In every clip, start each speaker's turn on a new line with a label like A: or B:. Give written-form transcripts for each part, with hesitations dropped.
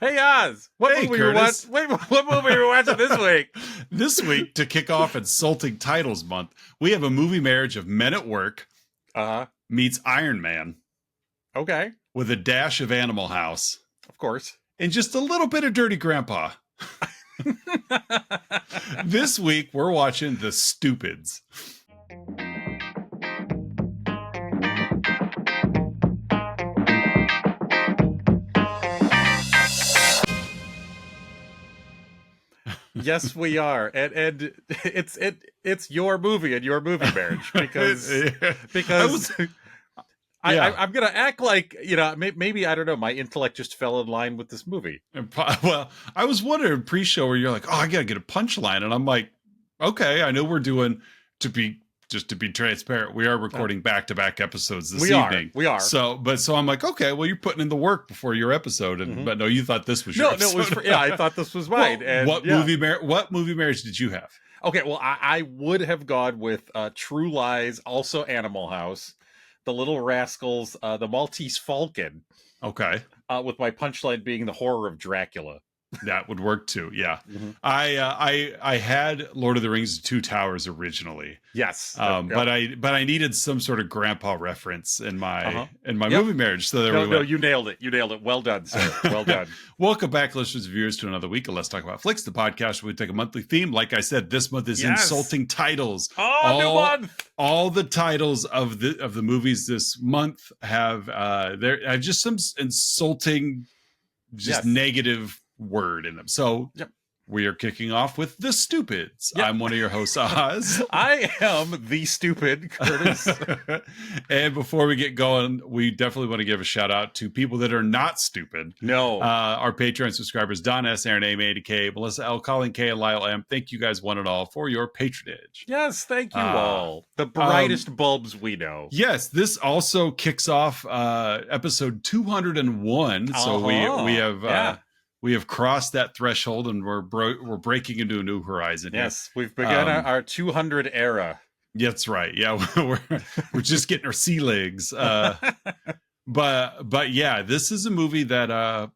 A: Hey Oz, what
B: Hey,
A: movie you
B: Curtis.
A: watch? Wait, what movie you watching this week?
B: This week, to kick off Insulting Titles Month, we have a movie marriage of Men at Work
A: Uh
B: meets Iron Man
A: okay,
B: with a dash of Animal House
A: of course.
B: and just a little bit of Dirty Grandpa. This week, we're watching The Stupids.
A: Yes, we are, and it's your movie and your movie marriage because because I'm gonna act like maybe I don't know, my intellect just fell in line with this movie.
B: Well, I was wondering pre-show where you're like, oh, I gotta get a punchline, and I'm like, okay, I know we're doing to be transparent. We are recording back-to-back episodes this evening.
A: We are.
B: So I'm like, okay, well, you're putting in the work before your episode, and but no, you thought this was your episode.
A: No, it was I thought this was mine.
B: Well,
A: and
B: what movie marriage did you have?
A: Okay, well, I would have gone with True Lies, also Animal House, The Little Rascals, The Maltese Falcon,
B: Okay.
A: with my punchline being The Horror of Dracula.
B: That would work too. Yeah.
A: Mm-hmm.
B: I had Lord of the Rings: The Two Towers originally.
A: Yes.
B: But I needed some sort of grandpa reference in my movie marriage. So
A: no, you nailed it. You nailed it. Well done, sir. Well done.
B: Welcome back, listeners and viewers, to another week of Let's Talk About Flicks, the podcast where we take a monthly theme. Like I said, this month is Insulting Titles.
A: Oh, new month.
B: All the titles of the movies this month have just some insulting, negative word in them. So we are kicking off with The Stupids. I'm one of your hosts, Oz.
A: I am the stupid Curtis.
B: And before we get going, we definitely want to give a shout out to people that are not stupid.
A: No.
B: Our Patreon subscribers, Don S, Aaron A, Mandy K, Melissa L, Colin K, and Lyle M. Thank you guys one and all for your patronage.
A: Yes, thank you all. The brightest bulbs we know.
B: Yes, this also kicks off episode 201. So we have crossed that threshold, and we're breaking into a new horizon.
A: Yes, we've begun our 200 era.
B: That's right. Yeah, we're just getting our sea legs. But yeah, this is a movie that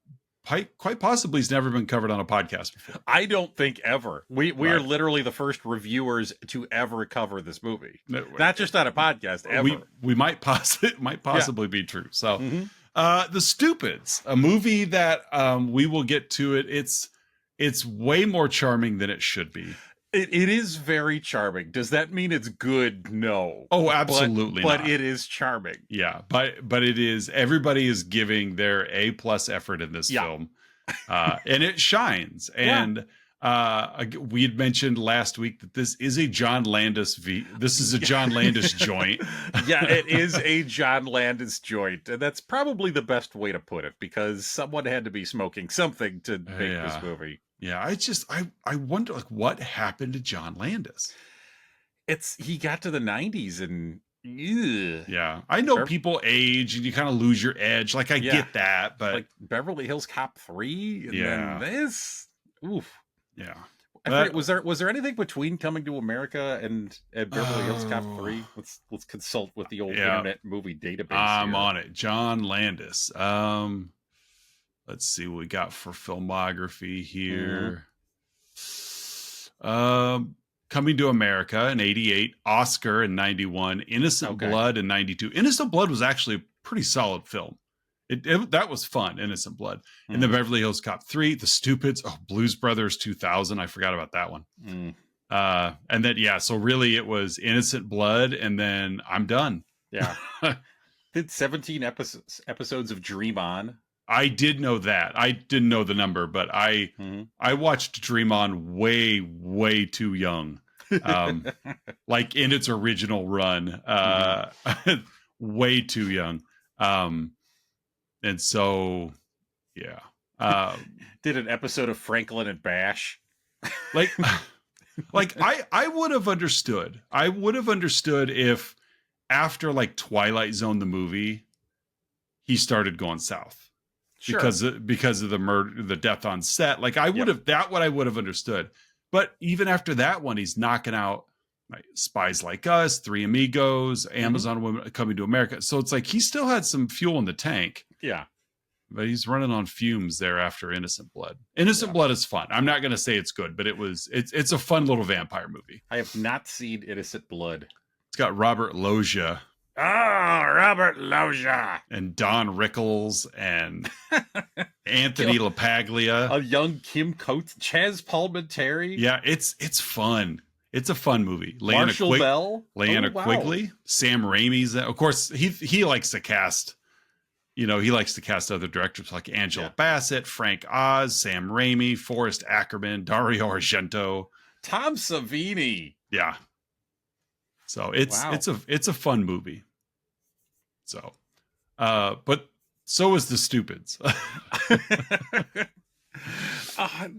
B: quite possibly has never been covered on a podcast before.
A: I don't think ever. We are literally the first reviewers to ever cover this movie. Not just on a podcast. Ever.
B: We might possibly be true. So. Mm-hmm. The Stupids, a movie that we will get to it. It's way more charming than it should be.
A: It is very charming. Does that mean it's good? No.
B: Oh, absolutely
A: but
B: not.
A: it is charming.
B: Yeah, but it is. Everybody is giving their A+ effort in this film, and it shines. And we had mentioned last week that this is a John Landis joint.
A: Yeah, it is a John Landis joint, and that's probably the best way to put it, because someone had to be smoking something to make this movie.
B: Yeah, I wonder, like, what happened to John Landis?
A: He got to the 90s and
B: yeah, I know people age and you kind of lose your edge. Like, I get that, but
A: like Beverly Hills Cop 3 and then this. Oof.
B: Yeah.
A: Was there anything between Coming to America and Beverly Hills Cop 3? Let's consult with the old Internet Movie Database.
B: I'm on it. John Landis. Let's see what we got for filmography here. Coming to America in 88, Oscar in 91, Innocent Blood in 92. Innocent Blood was actually a pretty solid film. That was fun, Innocent Blood. And then Beverly Hills Cop 3, The Stupids, Blues Brothers 2000. I forgot about that one. And then, so really it was Innocent Blood, and then I'm done.
A: Yeah. Did 17 episodes of Dream On.
B: I did know that. I didn't know the number, but I watched Dream On way, way too young. Like in its original run. Way too young. And so,
A: did an episode of Franklin and Bash.
B: Like I would have understood. I would have understood if after like Twilight Zone, the movie, he started going south because of the murder, the death on set. Like I would have, what I would have understood. But even after that one, he's knocking out like Spies Like Us, Three Amigos, Amazon Women Coming to America. So it's like he still had some fuel in the tank.
A: Yeah.
B: but he's running on fumes there after Innocent Blood. Innocent Blood is fun. I'm not going to say it's good, but it's a fun little vampire movie.
A: I have not seen Innocent Blood.
B: It's got Robert Loggia.
A: Robert Loggia.
B: And Don Rickles and Anthony LaPaglia.
A: A young Kim Coates, Chaz Palminteri.
B: Yeah, it's fun. It's a fun movie.
A: Marshall Bell.
B: Leanna Quigley. Sam Raimi's. Of course, he likes to cast, he likes to cast other directors like Angela Bassett, Frank Oz, Sam Raimi, Forrest Ackerman, Dario Argento.
A: Tom Savini.
B: Yeah. So it's a fun movie. So, but so is The Stupids.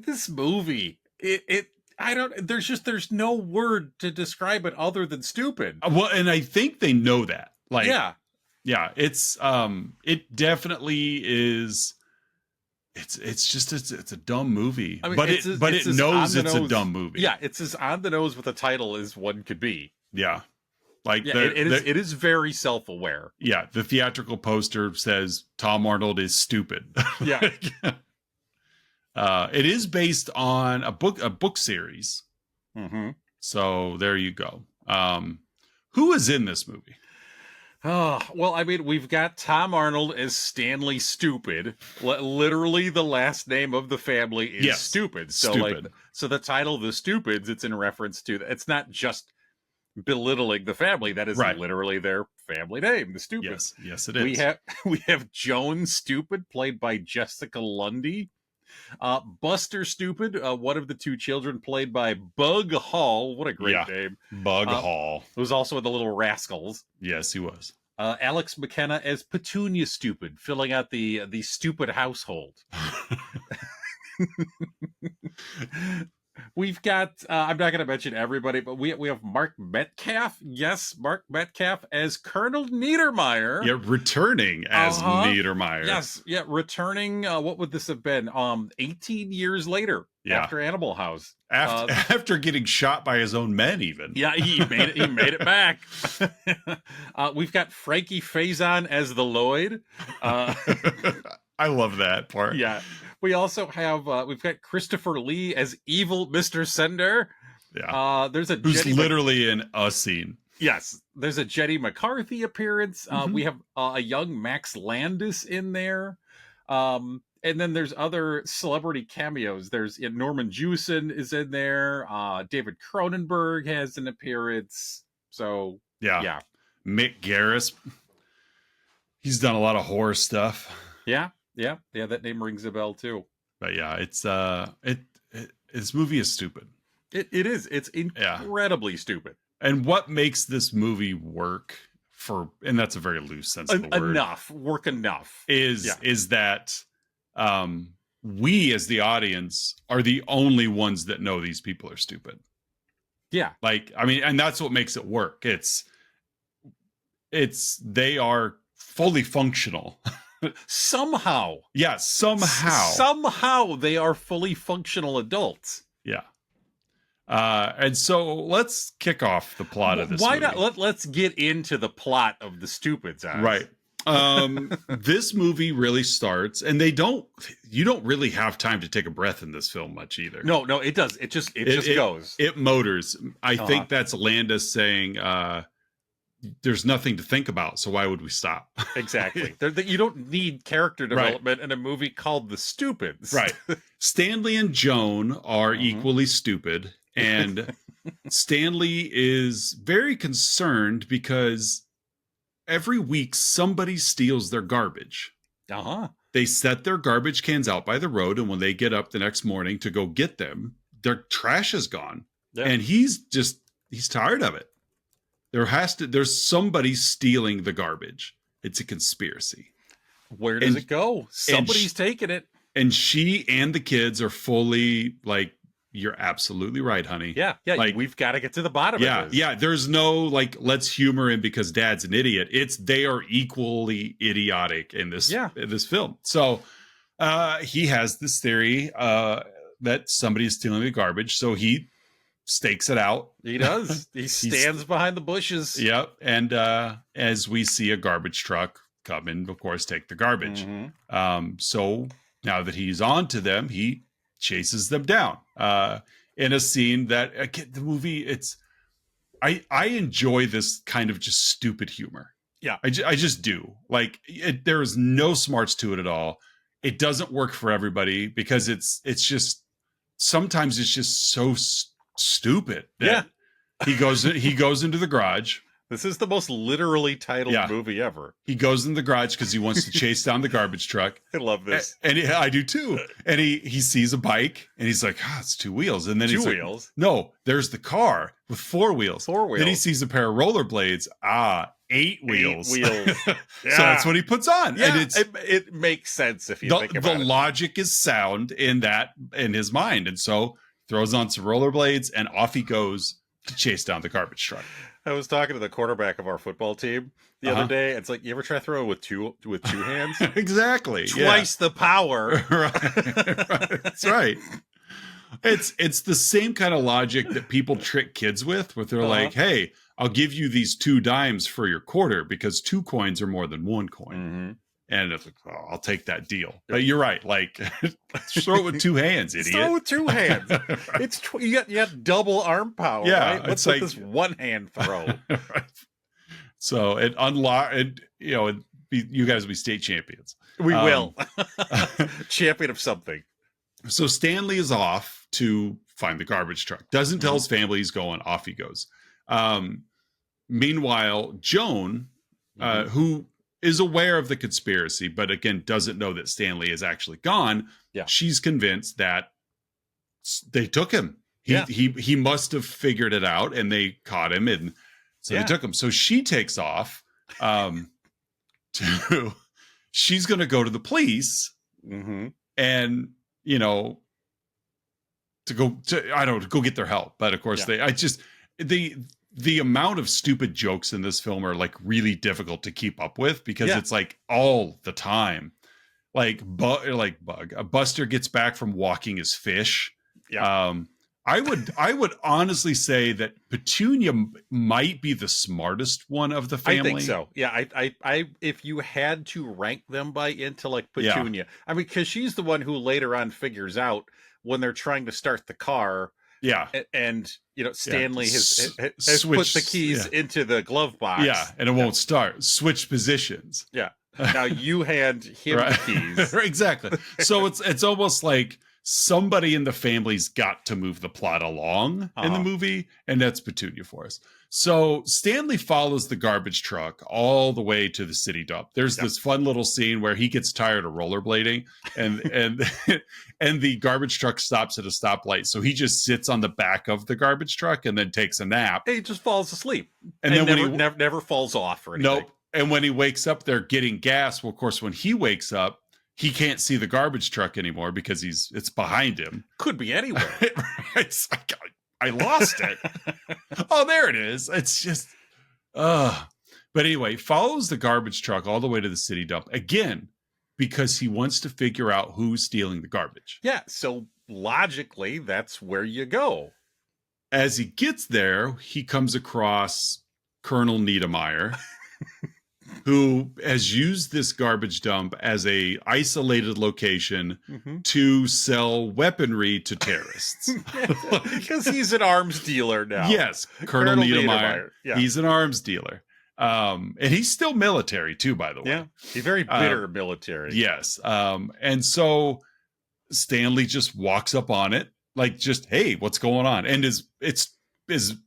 A: This movie, there's no word to describe it other than stupid.
B: Well, and I think they know that. Like,
A: yeah,
B: it's it definitely is. It's a dumb movie, I mean, but it knows it's a dumb movie.
A: Yeah, it's as on the nose with a title as one could be.
B: Yeah, like
A: it is very self-aware.
B: Yeah, the theatrical poster says Tom Arnold is stupid.
A: Yeah.
B: It is based on a book series.
A: Mm-hmm.
B: So there you go. Who is in this movie?
A: Oh, well, I mean, we've got Tom Arnold as Stanley Stupid. Literally, the last name of the family is Stupid. So,
B: Stupid.
A: So the title, The Stupids, it's in reference to. It's not just belittling the family. That is literally their family name, The Stupids.
B: Yes, it is.
A: We have Joan Stupid, played by Jessica Lundy. Buster Stupid, one of the two children, played by Bug Hall. What a great name.
B: Bug Hall.
A: Who was also in The Little Rascals.
B: Yes, he was.
A: Alex McKenna as Petunia Stupid, filling out the stupid household. We've got, I'm not going to mention everybody, but we have Mark Metcalf. Yes, Mark Metcalf as Colonel Niedermeyer.
B: Yeah, returning as Niedermeyer.
A: Yes, returning, what would this have been? 18 years later after Animal House.
B: After getting shot by his own men, even.
A: Yeah, he made it back. We've got Frankie Faison as the Lloyd.
B: I love that part.
A: Yeah. We also have we've got Christopher Lee as evil Mr. Sender.
B: Yeah.
A: There's a
B: who's literally in a scene.
A: Yes. There's a Jenny McCarthy appearance. We have a young Max Landis in there. And then there's other celebrity cameos. There's Norman Jewison is in there. David Cronenberg has an appearance. So yeah.
B: Mick Garris. He's done a lot of horror stuff.
A: Yeah, that name rings a bell too.
B: But yeah, it's this movie is stupid.
A: It is. It's incredibly stupid.
B: And what makes this movie work and that's a very loose sense of the word.
A: Work enough.
B: Is that we as the audience are the only ones that know these people are stupid.
A: Yeah.
B: Like, I mean, and that's what makes it work. They are fully functional.
A: Somehow.
B: Yeah, somehow.
A: Somehow they are fully functional adults.
B: Yeah. And so let's kick off the plot of this movie.
A: Not? Let's get into the plot of The Stupids.
B: Right. This movie really starts, and you don't really have time to take a breath in this film much either.
A: No, it does. It just goes.
B: It motors. I think that's Landis saying, there's nothing to think about, so why would we stop?
A: Exactly. You don't need character development in a movie called The Stupids.
B: Right. Stanley and Joan are equally stupid, and Stanley is very concerned because every week somebody steals their garbage. They set their garbage cans out by the road, and when they get up the next morning to go get them, their trash is gone. Yeah. And he's tired of it. There's somebody stealing the garbage. It's a conspiracy.
A: Where does it go? Somebody's taking it.
B: And she and the kids are fully like, you're absolutely right, honey.
A: Yeah. Like, we've got to get to the bottom of this.
B: Yeah. There's no like, let's humor him because dad's an idiot. They are equally idiotic in this film. So he has this theory that somebody is stealing the garbage. So he stakes it out.
A: He does. He stands behind the bushes.
B: Yep. And as we see a garbage truck come and, of course, take the garbage.
A: Mm-hmm.
B: So now that he's on to them, he chases them down in a scene that, again, the movie, I enjoy this kind of just stupid humor.
A: Yeah.
B: I just do. Like, there is no smarts to it at all. It doesn't work for everybody because it's just, sometimes it's just so stupid that he goes into the garage.
A: This is the most literally titled movie ever.
B: He goes in the garage because he wants to chase down the garbage truck.
A: I love this.
B: And I do too. And he sees a bike and he's like, it's 2 wheels. And then he's like, no, there's the car with 4 wheels.
A: 4 wheels.
B: Then he sees a pair of rollerblades. 8 wheels.
A: 8 wheels.
B: So that's what he puts on.
A: Yeah,
B: and
A: it makes sense if you think about it.
B: The logic is sound in his mind. And so throws on some rollerblades and off he goes to chase down the garbage truck.
A: I was talking to the quarterback of our football team the other day. It's like, you ever try throwing with two hands?
B: Exactly.
A: Twice the power.
B: Right. That's right. It's the same kind of logic that people trick kids with, where they're like, hey, I'll give you these 2 dimes for your quarter because 2 coins are more than 1 coin.
A: Mm-hmm.
B: And it's like, I'll take that deal. But you're right. Like, throw it with 2 hands, idiot.
A: Throw it with 2 hands.
B: Right.
A: It's you got double arm power.
B: Yeah,
A: right? What's
B: like
A: this 1-hand throw?
B: Right. So you guys will be state champions.
A: We will. Champion of something.
B: So Stanley is off to find the garbage truck. Doesn't tell his family he's going. Off he goes. Meanwhile, Joan, who is aware of the conspiracy, but again, doesn't know that Stanley is actually gone.
A: Yeah.
B: She's convinced that they took him. He must have figured it out and they caught him. And so they took him. So she takes off, she's going to go to the police and, to go get their help. But of course the amount of stupid jokes in this film are like really difficult to keep up with because it's like all the time. Like Buster gets back from walking his fish.
A: Yeah.
B: I would honestly say that Petunia might be the smartest one of the family.
A: I think so. Yeah. I if you had to rank them by intellect, Petunia. I mean, because she's the one who later on figures out when they're trying to start the car.
B: Yeah.
A: And Stanley has put the keys into the glove box.
B: Yeah. And it won't start. Switch positions.
A: Yeah. Now you hand him the keys.
B: Exactly. So it's almost like somebody in the family's got to move the plot along in the movie, and that's Petunia for us. So Stanley follows the garbage truck all the way to the city dump. There's this fun little scene where he gets tired of rollerblading, and and the garbage truck stops at a stoplight. So he just sits on the back of the garbage truck and then takes a nap.
A: He just falls asleep,
B: and then
A: never falls off or anything.
B: Nope. And when he wakes up, they're getting gas. Well, of course, when he wakes up, he can't see the garbage truck anymore because it's behind him.
A: Could be anywhere.
B: It's like, I lost it. Oh, there it is. It's just, but anyway, follows the garbage truck all the way to the city dump again because he wants to figure out who's stealing the garbage.
A: Yeah. So logically, that's where you go.
B: As he gets there, he comes across Colonel Niedermeyer, who has used this garbage dump as a isolated location to sell weaponry to terrorists.
A: Because he's an arms dealer now.
B: Yes, Colonel Niedermeyer. Yeah. He's an arms dealer. And he's still military too, by the way.
A: Yeah, he's very bitter military.
B: Yes. And so Stanley just walks up on it, like, just, hey, what's going on? And it's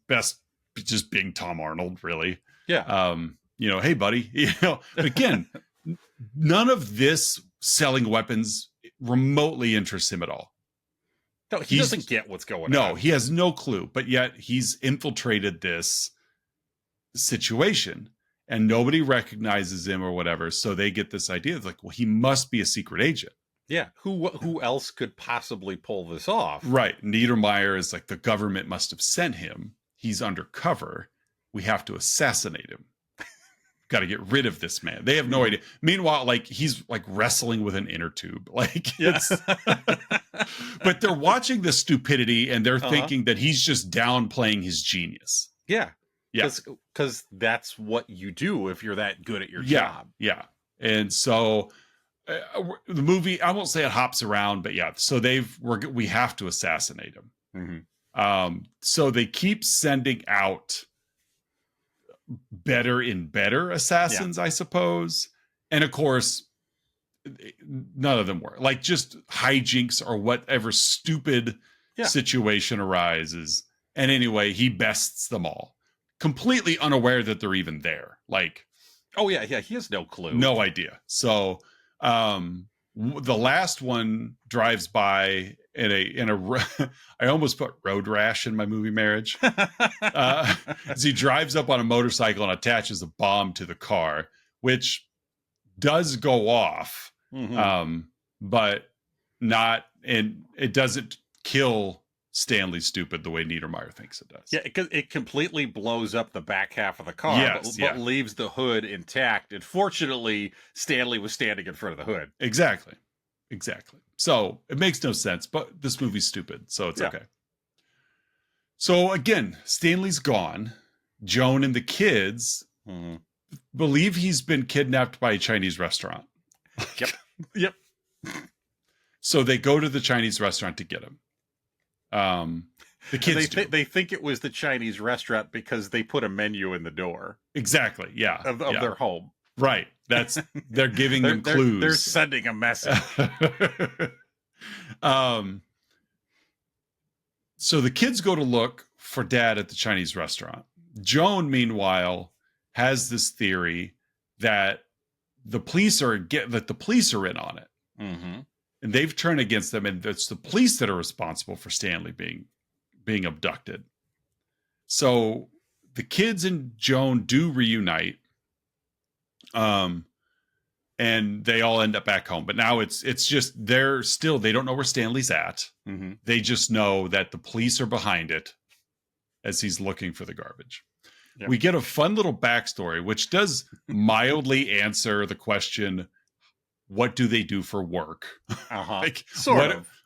B: best just being Tom Arnold, really.
A: Yeah.
B: Hey, buddy, but again, none of this selling weapons remotely interests him at all.
A: No, he doesn't get what's going on.
B: No, he has no clue, but yet he's infiltrated this situation and nobody recognizes him or whatever. So they get this idea of like, well, he must be a secret agent.
A: Yeah. Who else could possibly pull this off?
B: Right. Niedermeyer is like, the government must have sent him. He's undercover. We have to assassinate him. Got to get rid of this man. They have no idea. Meanwhile, like, he's like wrestling with an inner tube. Like, it's, but they're watching this stupidity and they're thinking that he's just downplaying his genius.
A: Yeah. Yeah. Because that's what you do if you're that good at your job.
B: Yeah. And so the movie, I won't say it hops around, but yeah, so we have to assassinate him. So they keep sending out better and better assassins, I suppose. And of course, none of them work. Like just hijinks or whatever stupid situation arises. And anyway, he bests them all, completely unaware that they're even there. Like,
A: oh yeah, he has no clue,
B: no idea. So the last one drives by in a I almost put road rash in my movie Marriage. As he drives up on a motorcycle and attaches a bomb to the car, which does go off, but not, and it doesn't kill Stanley Stupid the way Niedermeyer thinks it does.
A: Yeah, it completely blows up the back half of the car, but leaves the hood intact. And fortunately, Stanley was standing in front of the hood.
B: Exactly. So it makes no sense, but this movie's stupid, so it's okay. So again, Stanley's gone. Joan and the kids believe he's been kidnapped by a Chinese restaurant.
A: Yep.
B: So they go to the Chinese restaurant to get him. The kids
A: they think it was the Chinese restaurant because they put a menu in the door.
B: Exactly. Yeah.
A: Of their home.
B: Right. They're giving them clues.
A: They're sending a message.
B: So the kids go to look for Dad at the Chinese restaurant. Joan, meanwhile, has this theory that the police are in on it. And they've turned against them, and it's the police that are responsible for Stanley being abducted. So the kids and Joan do reunite, and they all end up back home. But now it's just they don't know where Stanley's at. They just know that the police are behind it as he's looking for the garbage. Yep. We get a fun little backstory, which does mildly answer the question, what do they do for work? Like,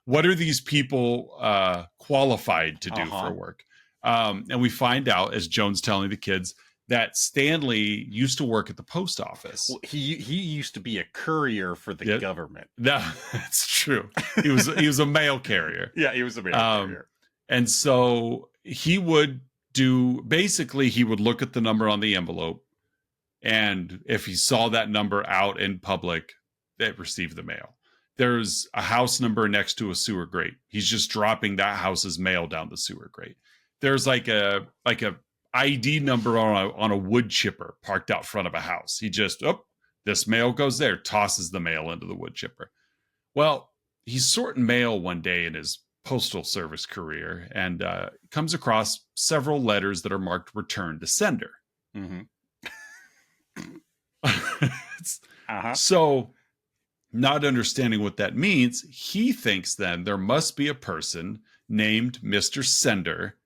B: what are these people qualified to do for work? And we find out, as Joan's telling the kids, that Stanley used to work at the post office.
A: Well, he used to be a courier for the government.
B: No, that's true. He was a mail carrier.
A: Yeah, he was a mail carrier.
B: And so he would look at the number on the envelope, and if he saw that number out in public, that received the mail. There's a house number next to a sewer grate. He's just dropping that house's mail down the sewer grate. There's like a ID number on a wood chipper parked out front of a house. He just, this mail goes there, tosses the mail into the wood chipper. Well, he's sorting mail one day in his postal service career and comes across several letters that are marked return to sender. So, not understanding what that means, he thinks then there must be a person named Mr. Sender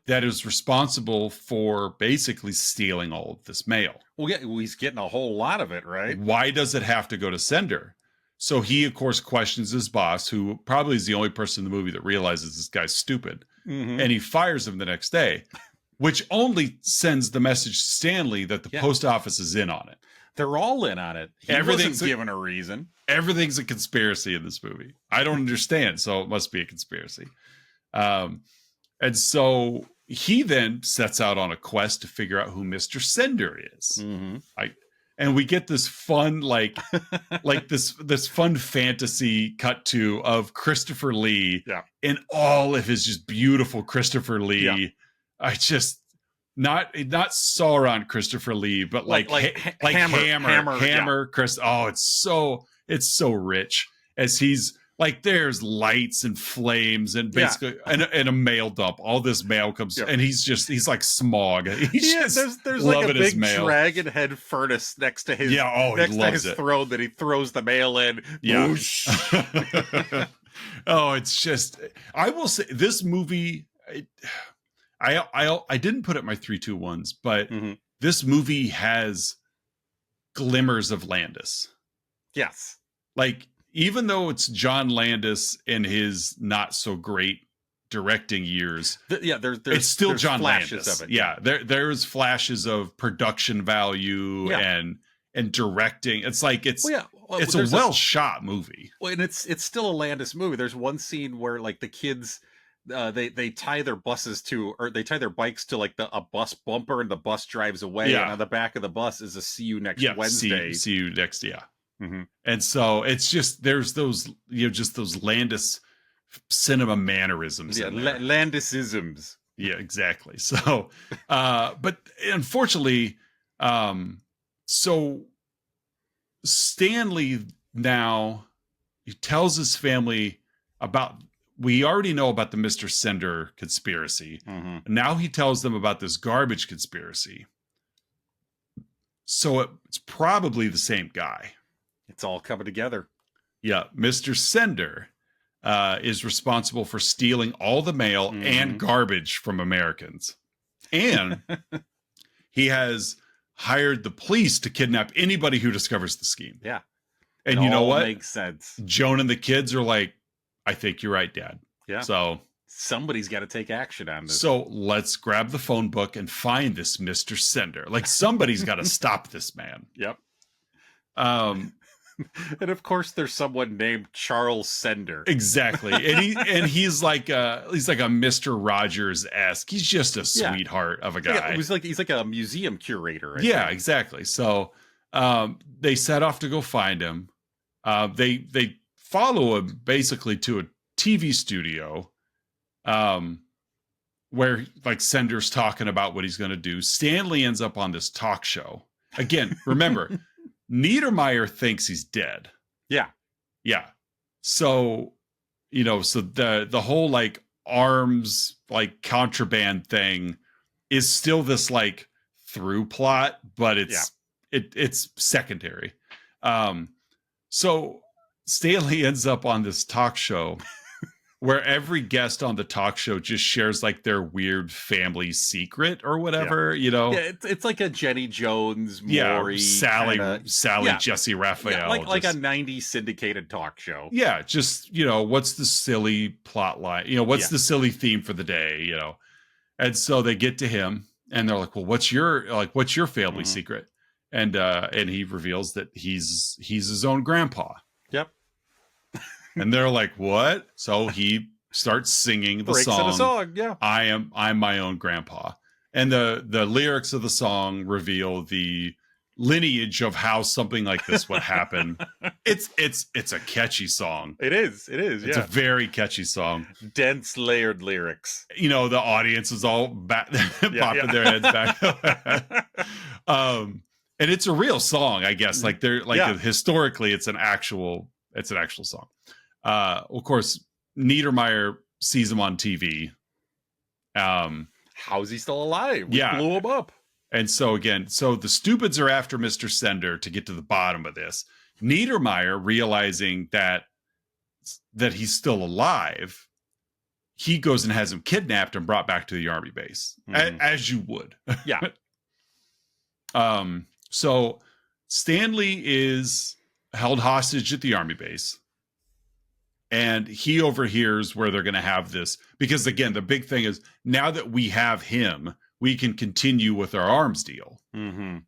B: that is responsible for basically stealing all of this mail.
A: Well, yeah, he's getting a whole lot of it, right?
B: Why does it have to go to Sender? So he, of course, questions his boss, who probably is the only person in the movie that realizes this guy's stupid. And he fires him the next day, which only sends the message to Stanley that the post office is in on it.
A: They're all in on it. Everything's given a reason.
B: Everything's a conspiracy in this movie. I don't understand, so it must be a conspiracy. And so he then sets out on a quest to figure out who Mr. Sender is. And we get this fun, like this fun fantasy cut to of Christopher Lee in all of his just beautiful Christopher Lee. I just not Sauron Christopher Lee, but like Hammer Chris. Oh, it's so rich as he's like, there's lights and flames and basically and a mail dump. All this mail comes and he's like Smog.
A: There's like a big dragon head furnace next to his throne that he throws the mail in.
B: Oh, it's just, I will say this movie, I didn't put it in my 3, 2, 1s, but this movie has glimmers of Landis.
A: Yes.
B: Like, even though it's John Landis in his not so great directing years, it's still John Landis. Of it. There's flashes of production value and directing. It's like it's a well shot movie.
A: Well, and it's still a Landis movie. There's one scene where like the kids they tie their buses to, or they tie their bikes to like a bus bumper, and the bus drives away, and on the back of the bus is a see you next Wednesday.
B: See you next, And so it's just, there's those, just those Landis cinema mannerisms.
A: Landisisms.
B: Yeah, exactly. So but unfortunately, so Stanley now, he tells his family about, we already know about the Mr. Sender conspiracy. Now he tells them about this garbage conspiracy. So it's probably the same guy.
A: It's all coming together.
B: Yeah. Mr. Sender is responsible for stealing all the mail and garbage from Americans. And he has hired the police to kidnap anybody who discovers the scheme.
A: Yeah.
B: And you know what?
A: Makes sense.
B: Joan and the kids are like, I think you're right, Dad.
A: Yeah.
B: So
A: somebody's got to take action on this.
B: So let's grab the phone book and find this Mr. Sender. Like, somebody's got to stop this man.
A: Yep. And of course there's someone named Charles Sender.
B: Exactly. And he's like a Mr. Rogers-esque. He's just a sweetheart of a guy.
A: He's like a museum curator. I think.
B: Exactly. So they set off to go find him. They follow him basically to a TV studio where like Sender's talking about what he's going to do. Stanley ends up on this talk show. Again, remember, Niedermeyer thinks he's dead.
A: Yeah.
B: Yeah. So, so the whole like arms, like contraband thing is still this like through plot, but it's secondary. So Stanley ends up on this talk show where every guest on the talk show just shares like their weird family secret or whatever,
A: Yeah, it's like a Jenny Jones, Maury,
B: Sally, Jesse Raphael.
A: Like a 90s syndicated talk show.
B: Yeah, just, what's the silly plot line? What's the silly theme for the day, And so they get to him and they're like, well, what's your family secret? And he reveals that he's his own grandpa.
A: Yep.
B: And they're like, what? So he starts singing the song.
A: Yeah.
B: I'm my own grandpa. And the lyrics of the song reveal the lineage of how something like this would happen. It's a catchy song.
A: It is.
B: It's a very catchy song.
A: Dense layered lyrics.
B: The audience is all popping their heads back. And it's a real song, I guess. Like historically, it's an actual song. Of course, Niedermeyer sees him on TV.
A: How's he still alive? We blew him up.
B: And so the stupids are after Mr. Sender to get to the bottom of this. Niedermeyer, realizing that he's still alive, he goes and has him kidnapped and brought back to the army base, as you would.
A: Yeah.
B: So Stanley is held hostage at the army base. And he overhears where they're going to have this. Because, again, the big thing is, now that we have him, we can continue with our arms deal.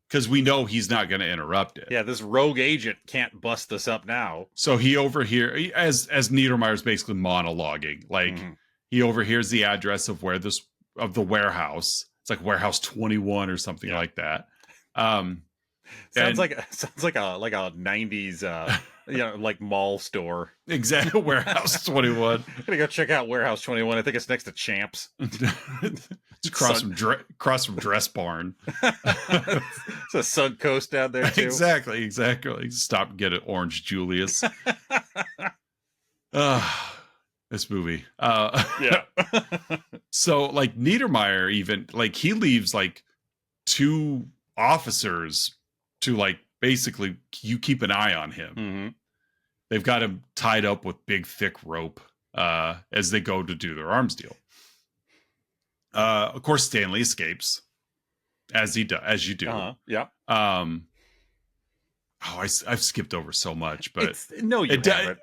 B: Because we know he's not going to interrupt it.
A: Yeah, this rogue agent can't bust this up now.
B: So he overhears, as Niedermeyer's basically monologuing. Like, he overhears the address of the warehouse. It's like Warehouse 21 or something like that.
A: Sounds like a 90s like mall store.
B: Exactly. Warehouse 21.
A: I'm gonna go check out Warehouse 21. I think it's next to Champs.
B: It's across from Dress Barn.
A: It's a Suncoast down there too.
B: Exactly. Stop and get it, Orange Julius. This movie. So like Niedermeyer even like he leaves like 2 officers to like basically you keep an eye on him. They've got him tied up with big thick rope as they go to do their arms deal. Of course Stanley escapes as you do. I've skipped over so much, but
A: No, you haven't.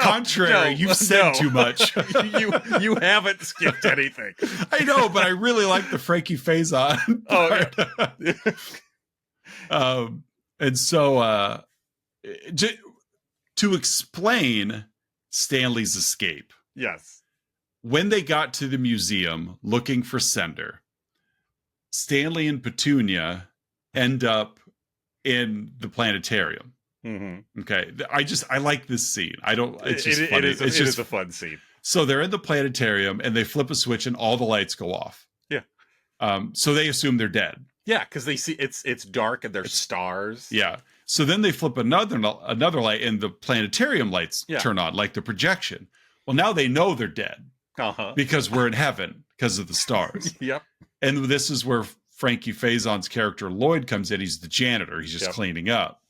B: contrary, you've said too much.
A: you haven't skipped anything.
B: I know, but I really like the Frankie Faison part. And so to explain Stanley's escape.
A: Yes.
B: When they got to the museum looking for Sender, Stanley and Petunia end up in the planetarium. Mm-hmm. Okay. I like this scene. It's just funny. It is
A: a fun scene.
B: So they're in the planetarium and they flip a switch and all the lights go off.
A: Yeah.
B: So they assume they're dead.
A: Yeah, because they see it's dark and there's stars.
B: Yeah. So then they flip another light and the planetarium lights turn on, like the projection. Well, now they know they're dead because we're in heaven because of the stars.
A: Yep.
B: And this is where Frankie Faison's character Lloyd comes in. He's the janitor. He's just cleaning up.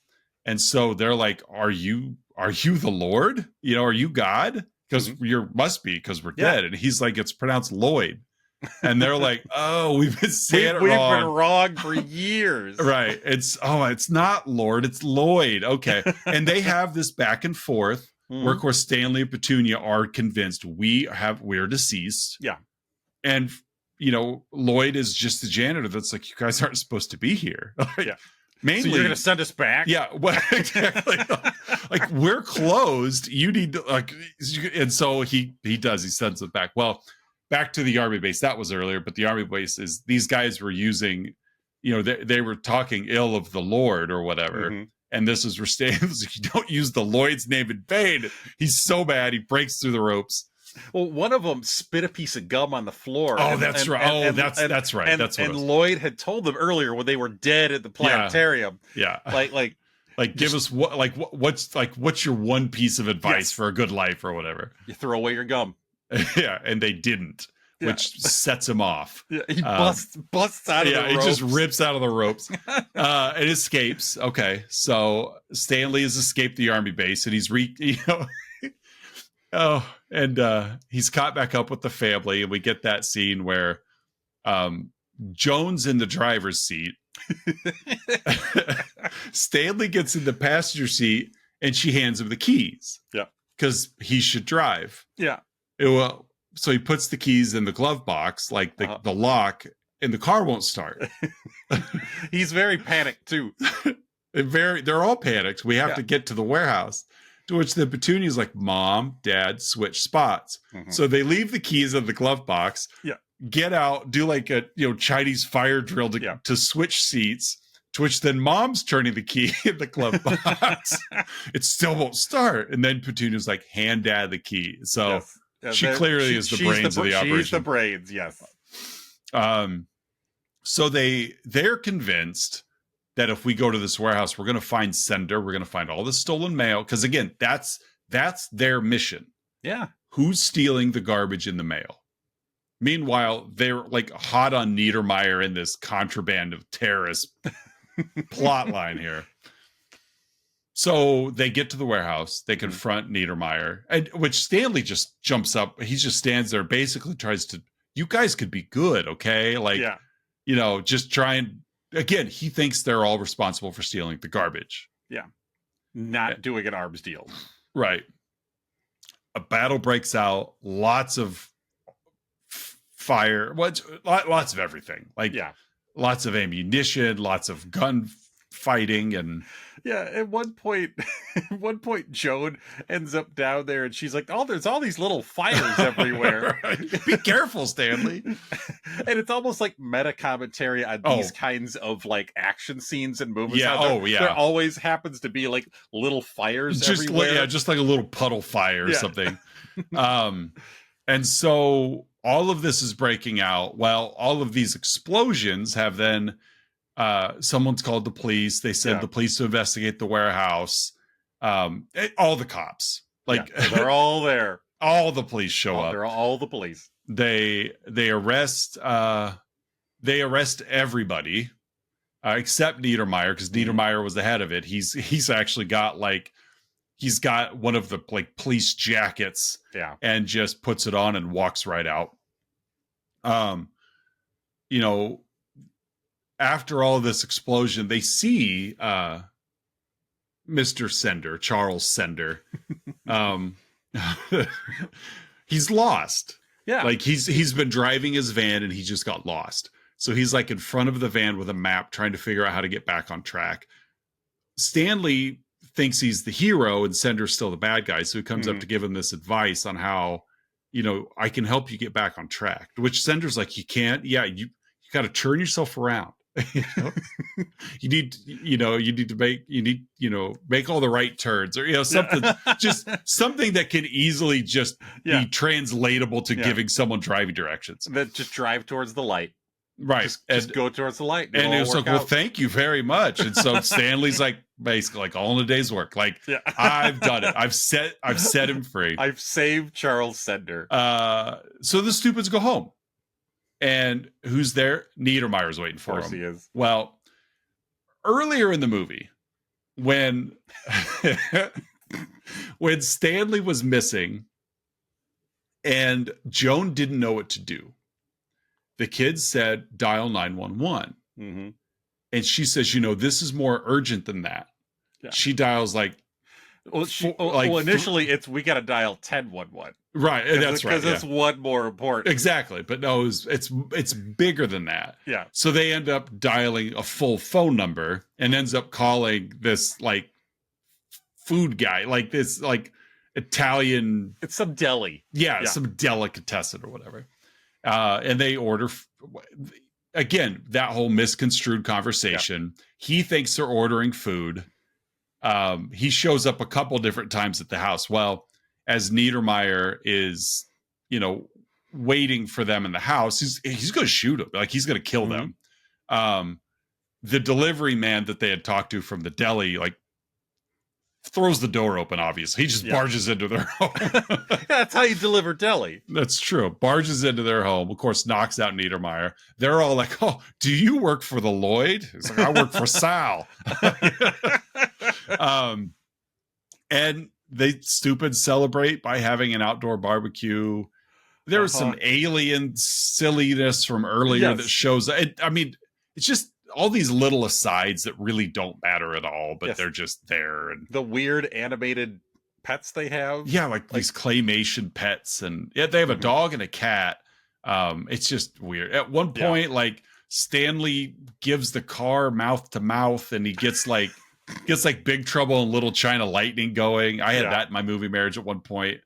B: And so they're like, "Are you the Lord? Are you God? Because you must be because we're dead." And he's like, "It's pronounced Lloyd." And they're like, "Oh, we've been saying it wrong. We've
A: been wrong for years."
B: Right. It's not Lord, it's Lloyd. Okay. And they have this back and forth where, of course, Stanley and Petunia are convinced we're deceased.
A: Yeah.
B: And, Lloyd is just the janitor that's like, "You guys aren't supposed to be here."
A: Yeah.
B: Mainly,
A: so you're going to send us back?
B: Yeah. Well, exactly. Like, we're closed. You need to, and so he does. He sends it back. Well, back to the army base. That was earlier, but the army base is these guys were using, they were talking ill of the Lord or whatever. Mm-hmm. And this is where Stanley's like, "You don't use the Lloyd's name in vain." He's so bad. He breaks through the ropes.
A: Well, one of them spit a piece of gum on the floor.
B: Oh, that's right. That's right.
A: And Lloyd had told them earlier when they were dead at the planetarium.
B: Yeah.
A: Like
B: give us what's your one piece of advice for a good life or whatever?
A: You throw away your gum.
B: Yeah, and they didn't, which sets him off.
A: Yeah, he busts out of the ropes.
B: Yeah, he just rips out of the ropes. And escapes. Okay, so Stanley has escaped the army base, and he's he's caught back up with the family, and we get that scene where Joan's in the driver's seat. Stanley gets in the passenger seat, and she hands him the keys.
A: Yeah,
B: because he should drive.
A: Yeah.
B: So he puts the keys in the glove box, like the lock, and the car won't start.
A: He's very panicked too.
B: They're all panicked. We have to get to the warehouse. To which the Petunia's like, "Mom, Dad, switch spots." Mm-hmm. So they leave the keys in the glove box.
A: Yeah.
B: Get out, do like a Chinese fire drill to switch seats. To which then Mom's turning the key in the glove box. It still won't start. And then Petunia's like, "Hand Dad the key." So she clearly is the brains of the operation.
A: She's the brains, yes.
B: So they're convinced that if we go to this warehouse, we're going to find Sender. We're going to find all the stolen mail. Because again, that's their mission.
A: Yeah.
B: Who's stealing the garbage in the mail? Meanwhile, they're like hot on Niedermeyer in this contraband of terrorists plot line here. So they get to the warehouse. They confront Niedermeyer, and which Stanley just jumps up. He just stands there, basically tries to, "You guys could be good, okay? Like, just try and." Again, he thinks they're all responsible for stealing the garbage.
A: Yeah. Not doing an arms deal.
B: Right. A battle breaks out. Lots of fire. Lots of everything. Lots of ammunition, lots of gun fighting, and
A: at one point Joan ends up down there and she's like, there's all these little fires everywhere.
B: Right. Be careful, Stanley.
A: And it's almost like meta commentary on these kinds of like action scenes and movies. There always happens to be like little fires everywhere.
B: Just like a little puddle fire or something. And so all of this is breaking out. Well, all of these explosions have then someone's called the police. They send the police to investigate the warehouse. All the cops,
A: they're all there.
B: All the police show up.
A: They're all the police.
B: They arrest everybody except Niedermeyer, because Niedermeyer was the head of it. He's actually got he's got one of the police jackets, and just puts it on and walks right out. After all this explosion, they see Mr. Sender, Charles Sender, He's lost.
A: Yeah.
B: Like he's been driving his van and he just got lost. So he's like in front of the van with a map trying to figure out how to get back on track. Stanley thinks he's the hero and Sender's still the bad guy. So he comes up to give him this advice on how, I can help you get back on track. To which Sender's like, you can't. Yeah, you got to turn yourself around. You need to make all the right turns, or something. Just something that can easily just be translatable to giving someone driving directions.
A: That just drive towards the light.
B: Right.
A: Just go towards the light.
B: And it was like, well, thank you very much. And so Stanley's like, basically like all in a day's work. Like, I've done it. I've set him free.
A: I've saved Charles Sender.
B: So the stupids go home. And who's there? Niedermeyer's waiting for him.
A: Of course he is.
B: Well, earlier in the movie, when Stanley was missing and Joan didn't know what to do, the kids said, dial 911.
A: Mm-hmm.
B: And she says, this is more urgent than that. Yeah. She dials
A: initially it's we got to dial 1011.
B: Right, that's right.
A: Because it's one more important.
B: Exactly, but no, it's bigger than that.
A: Yeah.
B: So they end up dialing a full phone number and ends up calling this like food guy, like this like Italian.
A: It's some deli.
B: Yeah, some delicatessen or whatever. And they order again that whole misconstrued conversation. Yeah. He thinks they're ordering food. He shows up a couple different times at the house. Well, as Niedermeyer is, waiting for them in the house, he's going to shoot him. Like he's going to kill them. The delivery man that they had talked to from the deli, like throws the door open. Obviously, he just barges into their home.
A: That's how you deliver deli.
B: That's true. Barges into their home. Of course, knocks out Niedermeyer. They're all like, "Oh, do you work for the Lloyd?" He's like, "I work for Sal." And they stupid celebrate by having an outdoor barbecue. There was some alien silliness from earlier that shows. It's just all these little asides that really don't matter at all, but they're just there. And
A: the weird animated pets they have.
B: Yeah, like these claymation pets. And they have a dog and a cat. It's just weird. At one point, like Stanley gives the car mouth to mouth and he gets like Big Trouble in Little China Lightning going. I had that in my movie Marriage at one point.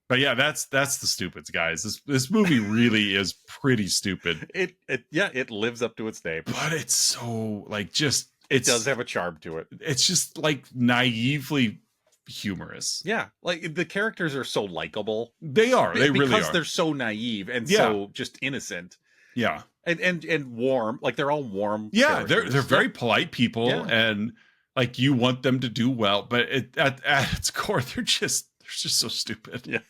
B: But yeah, that's the stupids, guys. This movie really is pretty stupid.
A: It lives up to its name.
B: But it's so like
A: it does have a charm to it.
B: It's just like naively humorous.
A: Yeah, like the characters are so likable.
B: They are. They really are.
A: Because they're so naive and so just innocent.
B: Yeah.
A: And warm, like they're all warm.
B: Yeah, they're very polite people, and like you want them to do well, but at its core, they're just so stupid.
A: Yeah.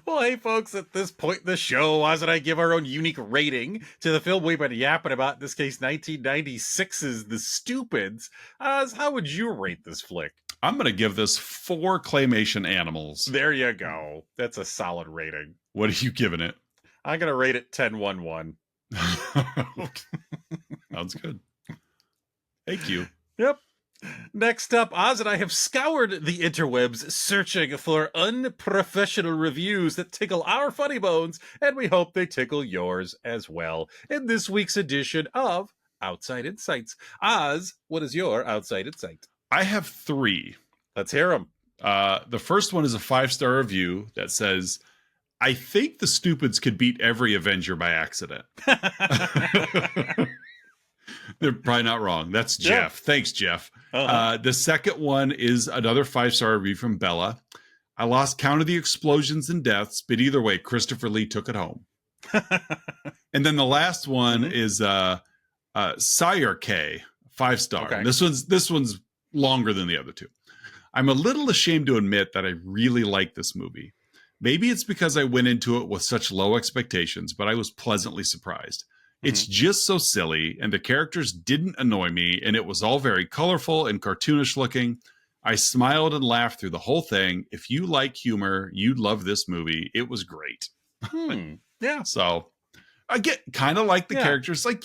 A: Well, hey folks, at this point in the show, Oz and I give our own unique rating to the film we've been yapping about. In this case, 1996's The Stupids. Oz, how would you rate this flick?
B: I'm gonna give this 4 claymation animals.
A: There you go. That's a solid rating.
B: What are you giving it?
A: I'm going to rate it 10-1-1.
B: Sounds good. Thank you.
A: Yep. Next up, Oz and I have scoured the interwebs searching for unprofessional reviews that tickle our funny bones, and we hope they tickle yours as well. In this week's edition of Outside Insights. Oz, what is your Outside Insight?
B: I have 3.
A: Let's hear them.
B: The first one is a 5-star review that says, I think the stupids could beat every Avenger by accident. They're probably not wrong. That's Jeff. Yeah. Thanks, Jeff. The second one is another 5-star review from Bella. I lost count of the explosions and deaths, but either way, Christopher Lee took it home. And then the last one is Sire K, 5-star. Okay. This one's longer than the other 2. I'm a little ashamed to admit that I really like this movie. Maybe it's because I went into it with such low expectations, but I was pleasantly surprised. It's just so silly, and the characters didn't annoy me, and it was all very colorful and cartoonish looking. I smiled and laughed through the whole thing. If you like humor, you'd love this movie. It was great.
A: Yeah.
B: So I get kind of like the characters. Like,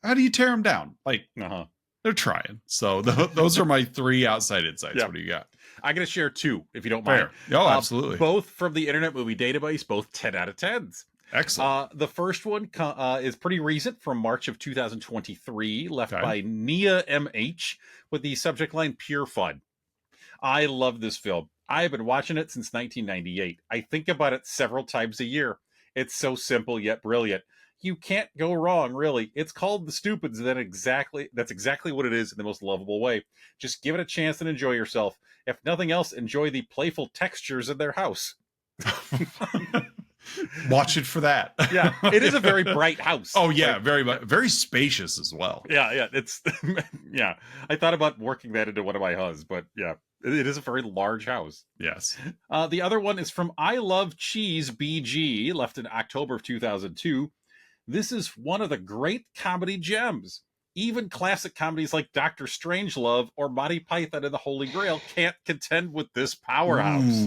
B: how do you tear them down? Like, they're trying. So those are my 3 outside insights. What do you got?
A: I'm going to share two, if you don't
B: Fair.
A: mind.
B: Oh, absolutely.
A: Both from the Internet Movie Database, both 10 out of 10s.
B: Excellent.
A: The first one is pretty recent, from March of 2023, left by Nia MH, with the subject line Pure Fun. I love this film. I have been watching it since 1998. I think about it several times a year. It's so simple yet brilliant. You can't go wrong, really. It's called The Stupids, and that's exactly what it is in the most lovable way. Just give it a chance and enjoy yourself. If nothing else, enjoy the playful textures in their house.
B: Watch it for that.
A: Yeah, it is a very bright house.
B: Oh yeah, like, very spacious as well.
A: Yeah, it's yeah. I thought about working that into one of my HUDs, but yeah, it is a very large house.
B: Yes.
A: The other one is from I Love Cheese BG, left in October of 2002. This is one of the great comedy gems. Even classic comedies like Dr. Strangelove or Monty Python and the Holy Grail can't contend with this powerhouse.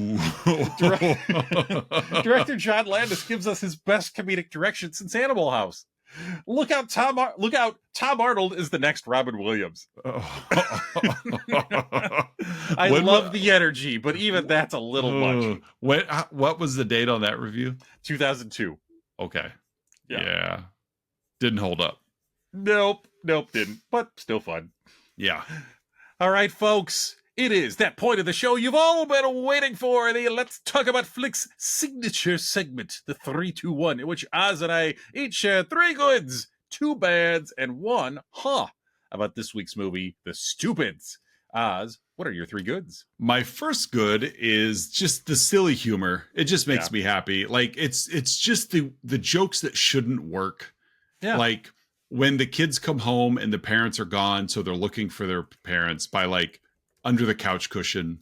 A: Director John Landis gives us his best comedic direction since Animal House. Look out, Tom Arnold is the next Robin Williams. I love the energy, but even that's a little much.
B: What was the date on that review?
A: 2002.
B: Okay. Yeah. Didn't hold up.
A: Nope, didn't. But still fun.
B: Yeah.
A: All right, folks. It is that point of the show you've all been waiting for, the Let's Talk About Flicks signature segment, the 3-2-1, in which Oz and I each share 3 goods, 2 bads, and 1 about this week's movie, The Stupids. Oz, what are your 3 goods?
B: My first good is just the silly humor. It just makes me happy. Like it's just the jokes that shouldn't work.
A: Yeah.
B: Like when the kids come home and the parents are gone, so they're looking for their parents by like under the couch cushion.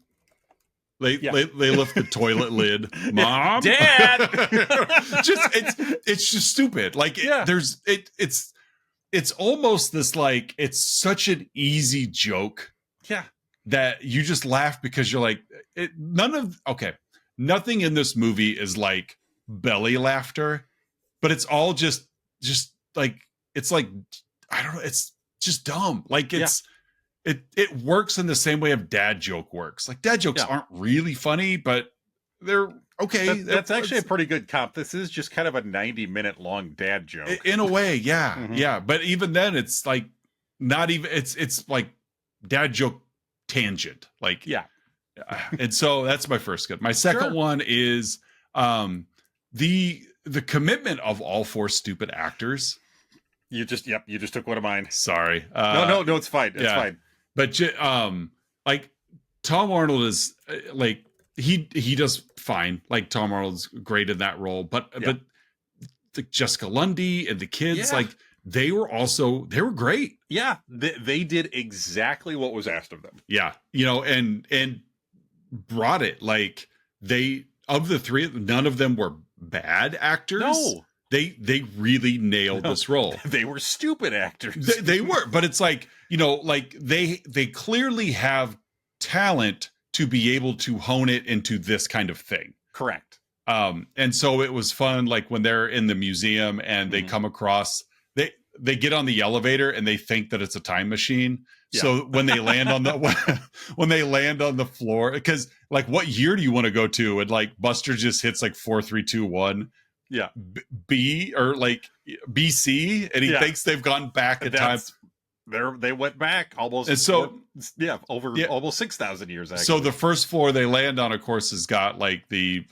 B: They lift the toilet lid. Mom,
A: Dad.
B: It's just stupid. Like it's almost this like it's such an easy joke.
A: Yeah.
B: That you just laugh because you're like nothing in this movie is like belly laughter, but it's all just like it's like I don't know, it's just dumb. Like it works in the same way of dad joke works. Like dad jokes aren't really funny, but they're okay.
A: That's actually a pretty good comp. This is just kind of a 90-minute long dad joke.
B: In a way, yeah.
A: Mm-hmm.
B: Yeah. But even then it's like not even it's like dad joke tangent. Like and so that's my first good. My second one is the commitment of all 4 stupid actors.
A: You just took one of mine.
B: Sorry.
A: No, it's fine. It's fine.
B: But like Tom Arnold is like he does fine. Like Tom Arnold's great in that role, but the Jessica Lundy and the kids, like they were great.
A: Yeah, they did exactly what was asked of them.
B: Yeah, and brought it. Like of the 3, none of them were bad actors.
A: No.
B: They really nailed this role.
A: They were stupid actors.
B: They were, but it's like, like they clearly have talent to be able to hone it into this kind of thing.
A: Correct.
B: And so it was fun, like when they're in the museum and they come across, they get on the elevator and they think that it's a time machine. Yeah. So when they land on the floor, because like, what year do you want to go to? And like Buster just hits like 4, 3, 2, 1.
A: Yeah.
B: B or like BC, and he thinks they've gone back in time.
A: They went back almost.
B: And so
A: almost 6,000 years. Actually.
B: So the first floor they land on, of course, has got like the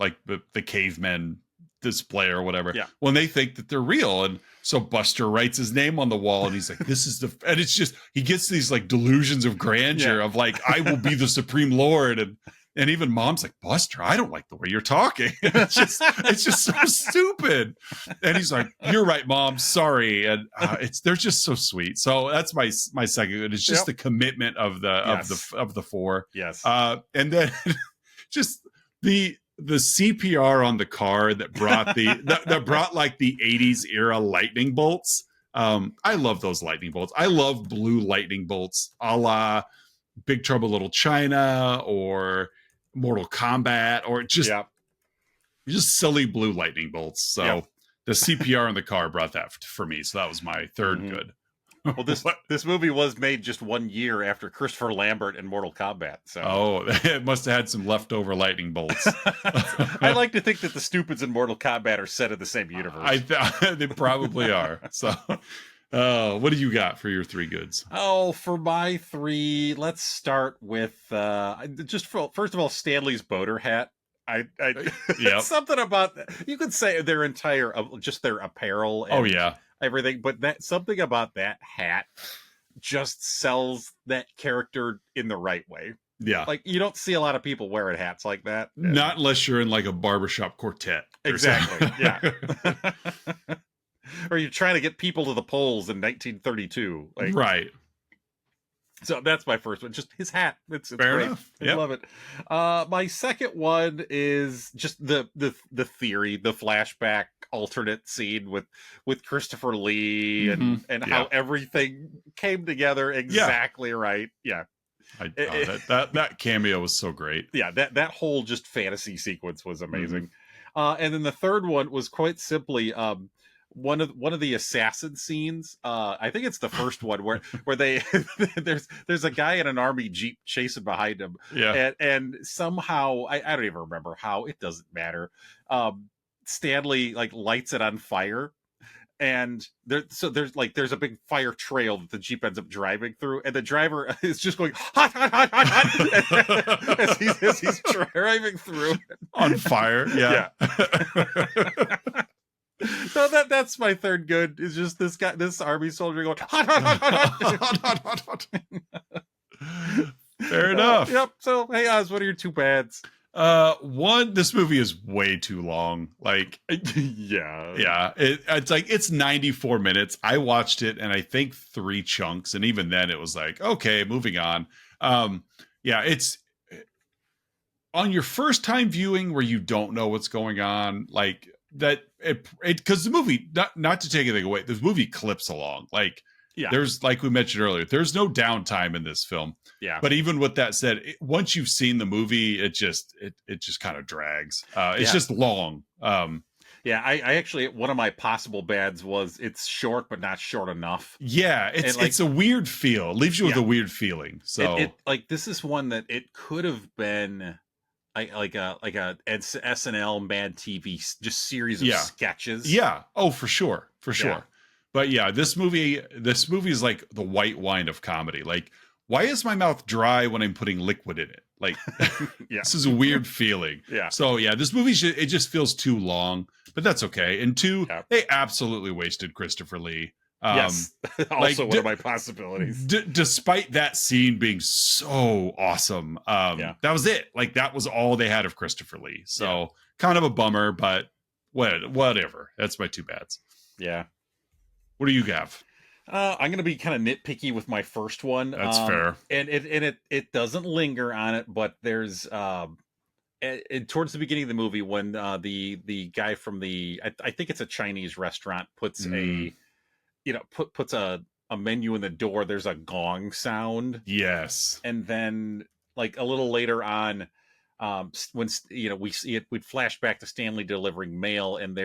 B: cavemen display or whatever.
A: Yeah.
B: When they think that they're real, and so Buster writes his name on the wall, and he's like, "This is the," and it's just he gets these like delusions of grandeur of like, "I will be the supreme lord," and even Mom's like, "Buster, I don't like the way you're talking." It's just so stupid. And he's like, "You're right, Mom. Sorry." And they're just so sweet. So that's my second. It's just the commitment of the 4.
A: Yes.
B: And then just the CPR on the car that brought that brought like the 80s era lightning bolts. I love those lightning bolts. I love blue lightning bolts, a la Big Trouble Little China or Mortal Kombat, or just silly blue lightning bolts. So the CPR in the car brought that for me. So that was my third good.
A: Well, this movie was made just 1 year after Christopher Lambert in Mortal Kombat. So
B: it must have had some leftover lightning bolts.
A: I like to think that the stupids in Mortal Kombat are set in the same universe.
B: They probably are. So, what do you got for your three goods?
A: Oh, for my three, let's start with first of all, Stanley's boater hat.
B: Yep.
A: Something about that. You could say their entire, just their apparel. And everything, but something about that hat just sells that character in the right way.
B: Yeah.
A: Like, you don't see a lot of people wearing hats like that.
B: Not unless you're in like a barbershop quartet.
A: Exactly. Yeah. Or you're trying to get people to the polls in 1932.
B: Right.
A: So that's my first one. Just his hat. It's
B: Fair
A: great.
B: enough.
A: I love it. My second one is just the theory, the flashback alternate scene with Christopher Lee and how everything came together exactly right. Yeah.
B: That cameo was so great.
A: Yeah, that whole just fantasy sequence was amazing. And then the third one was quite simply one of the assassin scenes. I think it's the first one where they there's a guy in an army jeep chasing behind him.
B: Yeah.
A: And somehow I don't even remember how, it doesn't matter. Stanley like lights it on fire. And there's a big fire trail that the Jeep ends up driving through, and the driver is just going hot, hot, hot, hot, hot as he's driving through
B: on fire. Yeah.
A: So that's my third good, is just this army soldier going hot, hot, hot, hot, hot, hot, hot, hot.
B: Fair enough.
A: Yep. So hey, Oz, what are your two bads?
B: One, this movie is way too long. Like,
A: yeah.
B: It's like, it's 94 minutes. I watched it and I think 3 chunks. And even then it was like, okay, moving on. It's on your first time viewing where you don't know what's going on. Like that, because the movie, not to take anything away, this movie clips along. Like, there's, like we mentioned earlier, there's no downtime in this film.
A: Yeah.
B: But even with that said, once you've seen the movie, it just kind of drags. It's just long.
A: Yeah, I actually, one of my possible bads was it's short but not short enough.
B: Yeah, it's a weird feel. It leaves you with a weird feeling. So
A: it like, this is one that it could have been like a SNL Mad TV just series of sketches.
B: Yeah. Oh, for sure. Yeah. But yeah, this movie is like the white wine of comedy. Like, why is my mouth dry when I'm putting liquid in it? Like, this is a weird feeling.
A: Yeah.
B: So yeah, this movie, it just feels too long, but that's okay. And two, they absolutely wasted Christopher Lee.
A: Yes. Also one of my possibilities.
B: Despite that scene being so awesome. That was it. Like, that was all they had of Christopher Lee. So kind of a bummer, but whatever. That's my two bads.
A: Yeah.
B: What do you have?
A: I'm going to be kind of nitpicky with my first one.
B: That's fair.
A: And it doesn't linger on it, but there's towards the beginning of the movie when the guy from I think it's a Chinese restaurant puts puts a menu in the door, there's a gong sound.
B: Yes.
A: And then like a little later on, when we see it, we'd flash back to Stanley delivering mail, and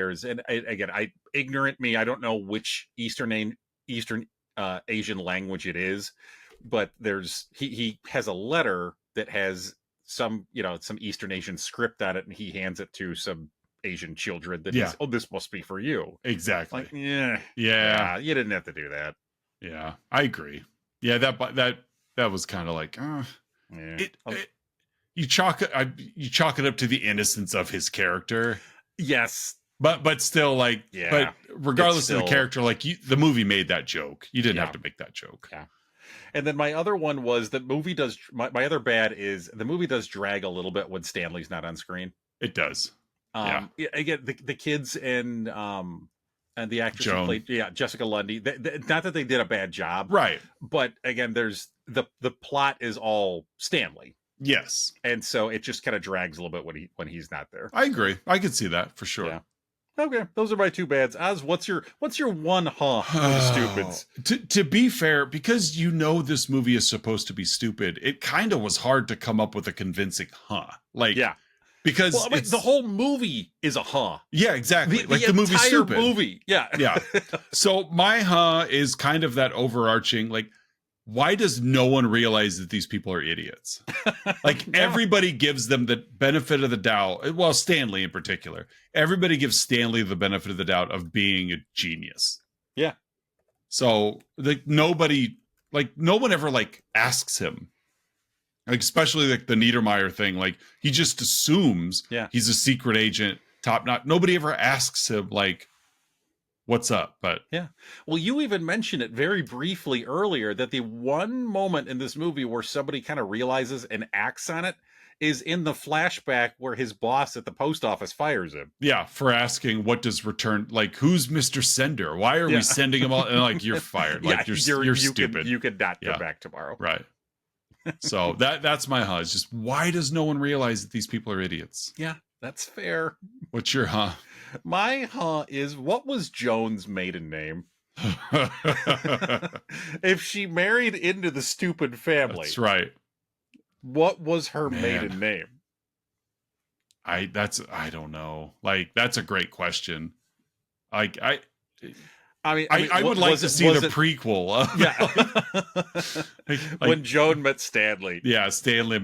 A: ignorant me, I don't know which Eastern Asian language it is, but he has a letter that has some Eastern Asian script on it, and he hands it to some Asian children that is, this must be for you.
B: Exactly.
A: Like, yeah, you didn't have to do that.
B: Yeah, I agree. Yeah, that was kind of like, you chalk it up to the innocence of his character.
A: Yes.
B: But still, like, but regardless of the character, like, the movie made that joke. You didn't have to make that joke.
A: Yeah. And then my other one was the movie does, my other bad is the movie does drag a little bit when Stanley's not on screen.
B: It does.
A: Again, the kids and the actress who played Jessica Lundy, not that they did a bad job,
B: right? But
A: again, there's the plot is all Stanley.
B: Yes. And
A: so it just kind of drags a little bit when he's not there.
B: I agree. I could see that for sure.
A: Yeah. Okay, those are my two bads. Oz, what's your one for the stupids?
B: To be fair, because this movie is supposed to be stupid, it kind of was hard to come up with a convincing Like, because
A: well, I mean, the whole movie is a huh.
B: Yeah, exactly.
A: The
B: movie's stupid.
A: Movie. Yeah.
B: Yeah. So my huh is kind of that overarching, like, why does no one realize that these people are idiots? Like everybody gives them the benefit of the doubt. Well, Stanley in particular, everybody gives Stanley the benefit of the doubt of being a genius.
A: Yeah.
B: So like no one ever like asks him, like especially like the Niedermeyer thing. Like he just assumes he's a secret agent, top notch. Nobody ever asks him like, what's up? But
A: yeah, well, you even mentioned it very briefly earlier that the one moment in this movie where somebody kind of realizes and acts on it is in the flashback where his boss at the post office fires him.
B: Yeah, for asking what does return, like who's Mr. Sender? Why are we sending him all? And like you're fired. Like you're stupid.
A: You could not come back tomorrow.
B: Right. So that's my huh. It's just why does no one realize that these people are idiots?
A: Yeah, that's fair.
B: What's your huh?
A: My huh is, what was Joan's maiden name? If she married into the stupid family.
B: That's right.
A: What was her maiden name?
B: I don't know. Like, that's a great question. Like, I would like to see the prequel.
A: Yeah. When Joan met Stanley.
B: Yeah, Stanley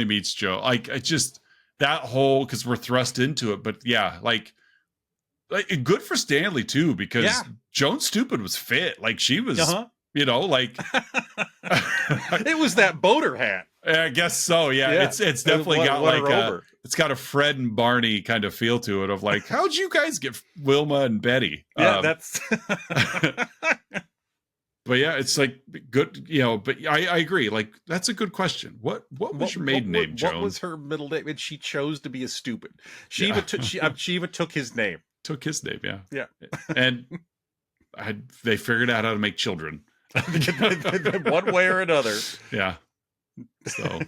B: meets Joe. Like, I just, that whole, because we're thrust into it, but yeah, like good for Stanley too, because Joan Stupid was fit. Like she was, like
A: it was that boater hat.
B: I guess so. Yeah. It's definitely got like it's got a Fred and Barney kind of feel to it of like, how'd you guys get Wilma and Betty?
A: Yeah, that's
B: but yeah, it's like good, but I agree. Like, that's a good question. What was your maiden name, Joan?
A: What was her middle name? And she chose to be a stupid. She even took his name.
B: Took his name, yeah.
A: Yeah.
B: And they figured out how to make children.
A: One way or another.
B: Yeah. So,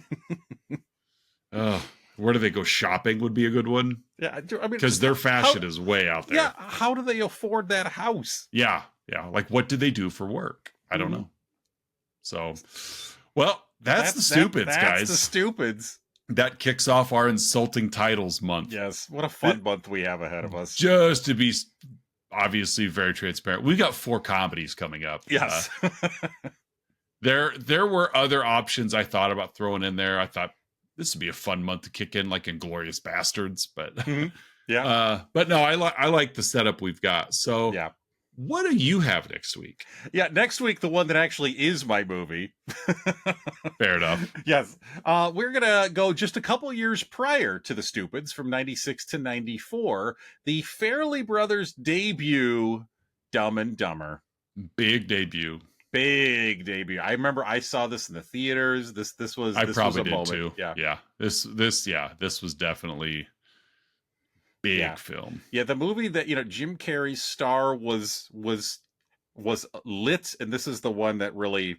B: where do they go shopping would be a good one. Yeah. I mean, because their fashion is way out there.
A: Yeah. How do they afford that house?
B: Yeah. Yeah. Like, what do they do for work? I don't know. So, well, that's the stupids, guys.
A: That's the stupids.
B: That kicks off our insulting titles month.
A: Yes. What a fun month we have ahead of us.
B: Just to be obviously very transparent, we got 4 comedies coming up.
A: Yes.
B: There were other options I thought about throwing in there. I thought this would be a fun month to kick in, like Inglourious Bastards, but but no, I like the setup we've got. So
A: yeah.
B: What do you have next week?
A: Yeah, next week, the one that actually is my movie.
B: Fair enough.
A: Yes. We're going to go just a couple years prior to the Stupids, from 96 to 94. The Farrelly Brothers debut, Dumb and Dumber.
B: Big debut.
A: Big debut. I remember I saw this in the theaters. This was
B: I probably
A: was a
B: did
A: moment.
B: too. Yeah. This was definitely big film.
A: Yeah, the movie that Jim Carrey's star was lit, and this is the one that really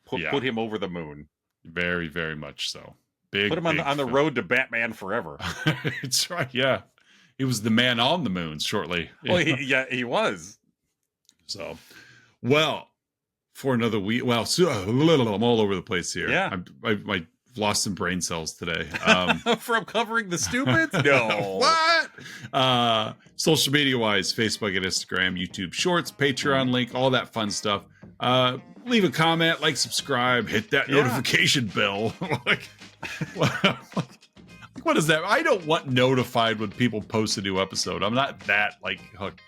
A: put him over the moon.
B: Very, very much so. Big.
A: Put him on the road to Batman Forever.
B: It's right. Yeah, he was the man on the moon shortly.
A: Well, he was.
B: So, well, for another week. Well, I'm all over the place here.
A: Yeah,
B: I lost some brain cells today.
A: From covering the Stupids? No.
B: What? Social media wise, Facebook and Instagram, YouTube Shorts, Patreon link, all that fun stuff. Leave a comment, like, subscribe, hit that notification bell. What is that? I don't want notified when people post a new episode. I'm not that hooked.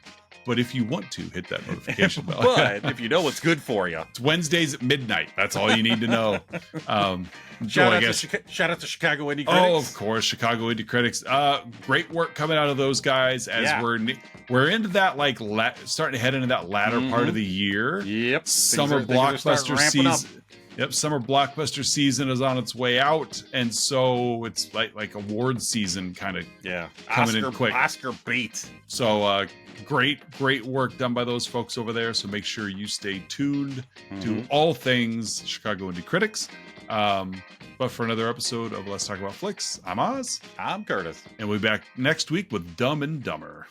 B: But if you want to, hit that notification bell.
A: But if you know what's good for you.
B: It's Wednesdays at midnight. That's all you need to know.
A: Shout out to Chicago Indie Critics.
B: Oh, of course, Chicago Indie Critics. Great work coming out of those guys as we're into that starting to head into that latter part of the year.
A: Yep.
B: Summer blockbuster season. Yep, summer blockbuster season is on its way out, and so it's like award season kind of coming in quick.
A: Oscar bait.
B: So great work done by those folks over there. So make sure you stay tuned to all things Chicago Indie Critics. But for another episode of Let's Talk About Flicks, I'm Oz.
A: I'm Curtis.
B: And we'll be back next week with Dumb and Dumber.